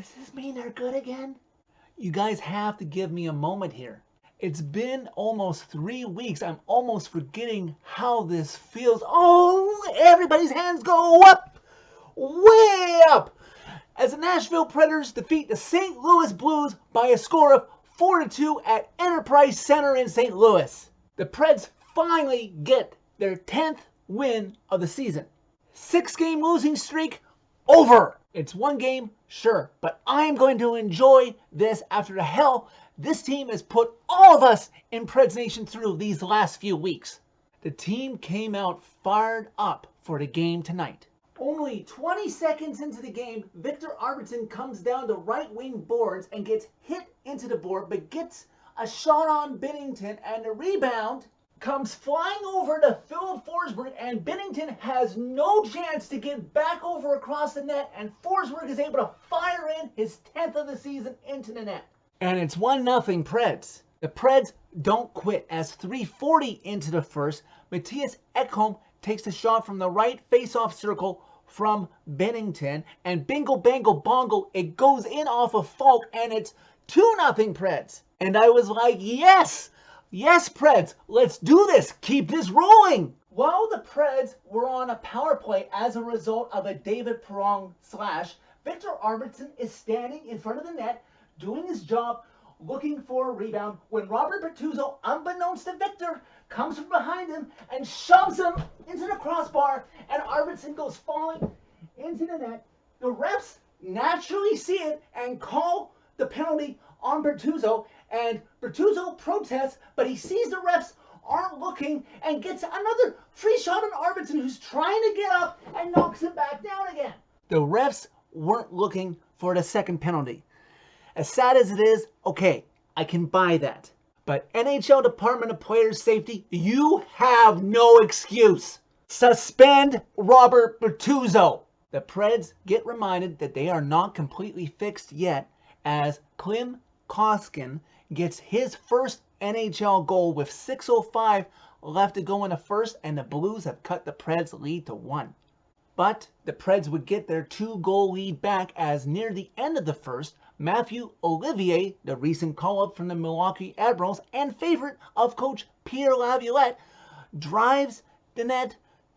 Does this mean they're good again? You guys have to give me a moment here. It's been almost 3 weeks. I'm almost forgetting how this feels. Oh, everybody's hands go up, way up, as the Nashville Predators defeat the St. Louis Blues by a score of 4-2 at Enterprise Center in St. Louis. The Preds finally get their 10th win of the season. 6-game losing streak over. It's one game, sure, but I'm going to enjoy this after the hell this team has put all of us in Preds Nation through these last few weeks. The team came out fired up for the game tonight. Only 20 seconds into the game, Victor Arvidsson comes down the right wing boards and gets hit into the board, but gets a shot on Binnington, and the rebound comes flying over to Philip Forsberg, and Binnington has no chance to get back over across the net, and Forsberg is able to fire in his 10th of the season into the net. And it's 1-0 Preds. The Preds don't quit, as 3:40 into the first, Matthias Ekholm takes a shot from the right face-off circle from Binnington, and bingo bango bongo, it goes in off of Falk, and it's 2-0 Preds. And I was like, yes! Yes, Preds, let's do this. Keep this rolling. While the Preds were on a power play as a result of a David Perron slash, Victor Arvidsson is standing in front of the net, doing his job, looking for a rebound, when Robert Bertuzzo, unbeknownst to Victor, comes from behind him and shoves him into the crossbar, and Arvidsson goes falling into the net. The refs naturally see it and call the penalty on Bertuzzo, and Bertuzzo protests, but he sees the refs aren't looking and gets another free shot on Arvidsson, who's trying to get up, and knocks it back down again. The refs weren't looking for the second penalty. As sad as it is, okay, I can buy that. But NHL Department of Player Safety, you have no excuse. Suspend Robert Bertuzzo. The Preds get reminded that they are not completely fixed yet, as Klim Koskin gets his first NHL goal with 6:05 left to go in the first, and the Blues have cut the Preds lead to 1. But the Preds would get their 2-goal lead back, as near the end of the first, Matthew Olivier, the recent call-up from the Milwaukee Admirals and favorite of coach Pierre Laviolette, drives the net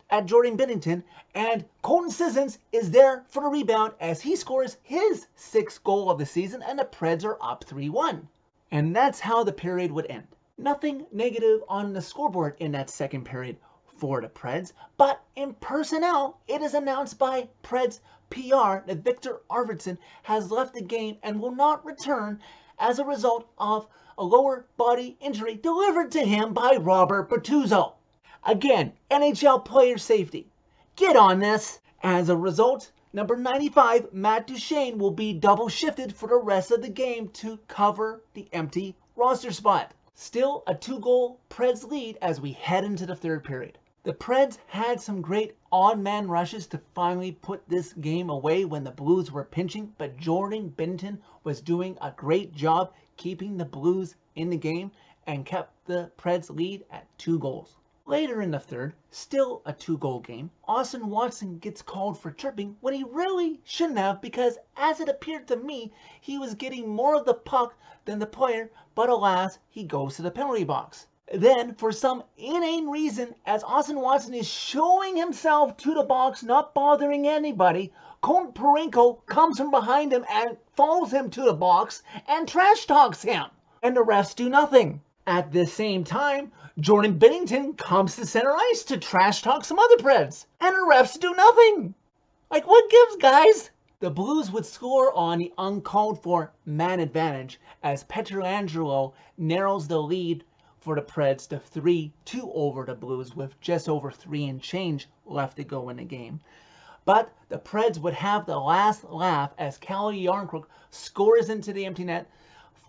at Jordan Binnington, and Colton Sissons is there for the rebound as he scores his 6th goal of the season, and the Preds are up 3-1. And that's how the period would end. Nothing negative on the scoreboard in that second period for the Preds, but in personnel, it is announced by Preds PR that Victor Arvidsson has left the game and will not return as a result of a lower body injury delivered to him by Robert Bertuzzo. Again, NHL player safety. Get on this. As a result, number 95, Matt Duchene, will be double shifted for the rest of the game to cover the empty roster spot. Still a 2-goal Preds lead as we head into the third period. The Preds had some great odd man rushes to finally put this game away when the Blues were pinching, but Jordan Binnington was doing a great job keeping the Blues in the game and kept the Preds lead at 2 goals. Later in the third, still a 2-goal game, Austin Watson gets called for tripping when he really shouldn't have, because as it appeared to me, he was getting more of the puck than the player, but alas, he goes to the penalty box. Then, for some inane reason, as Austin Watson is showing himself to the box, not bothering anybody, Colton Parayko comes from behind him and follows him to the box and trash talks him. And the refs do nothing. At the same time, Jordan Binnington comes to center ice to trash talk some other Preds, and the refs do nothing. Like, what gives, guys? The Blues would score on the uncalled for man advantage as Pietrangelo narrows the lead for the Preds to 3-2 over the Blues with just over 3 and change left to go in the game. But the Preds would have the last laugh as Calle Jarnkrok scores into the empty net.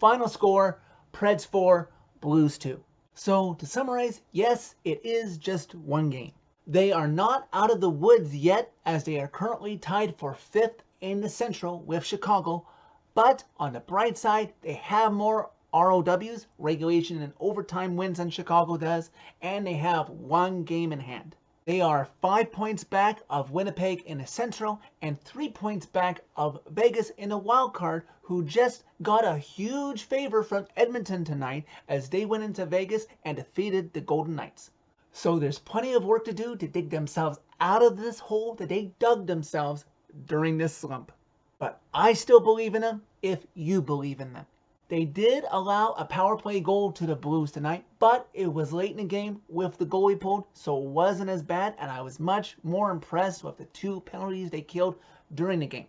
Final score, Preds 4, Blues 2. So to summarize, yes, it is just one game. They are not out of the woods yet, as they are currently tied for 5th in the Central with Chicago. But on the bright side, they have more ROWs, regulation and overtime wins, than Chicago does, and they have 1 game in hand. They are 5 points back of Winnipeg in the Central and 3 points back of Vegas in the wild card, who just got a huge favor from Edmonton tonight as they went into Vegas and defeated the Golden Knights. So there's plenty of work to do to dig themselves out of this hole that they dug themselves during this slump. But I still believe in them if you believe in them. They did allow a power play goal to the Blues tonight, but it was late in the game with the goalie pulled, so it wasn't as bad, and I was much more impressed with the 2 penalties they killed during the game.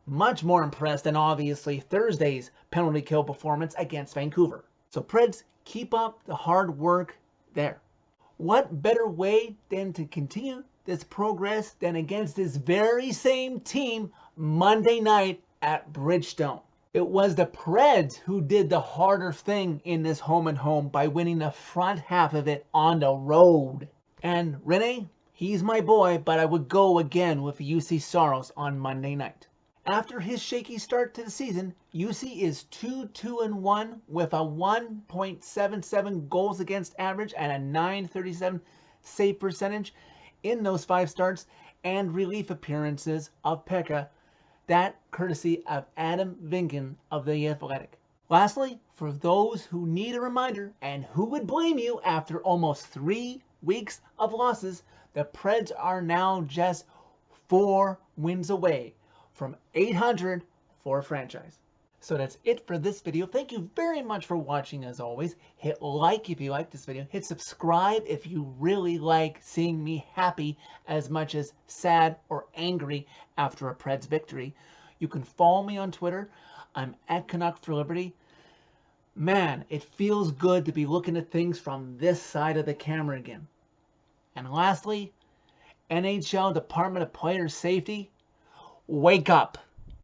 Much more impressed than obviously Thursday's penalty kill performance against Vancouver. So Preds, keep up the hard work there. What better way than to continue this progress than against this very same team Monday night at Bridgestone? It was the Preds who did the harder thing in this home and home by winning the front half of it on the road. And Rene, he's my boy, but I would go again with UC Saros on Monday night. After his shaky start to the season, UC is 2-2-1 with a 1.77 goals against average and a .937 save percentage in those 5 starts and relief appearances of Pekka. That courtesy of Adam Vingan of The Athletic. Lastly, for those who need a reminder, and who would blame you after almost 3 weeks of losses, the Preds are now just 4 wins away from 800 for a franchise. So that's it for this video. Thank you very much for watching as always. Hit like if you like this video. Hit subscribe if you really like seeing me happy as much as sad or angry after a Preds victory. You can follow me on Twitter. I'm at Canuck for Liberty. Man, it feels good to be looking at things from this side of the camera again. And lastly, NHL Department of Player Safety, wake up.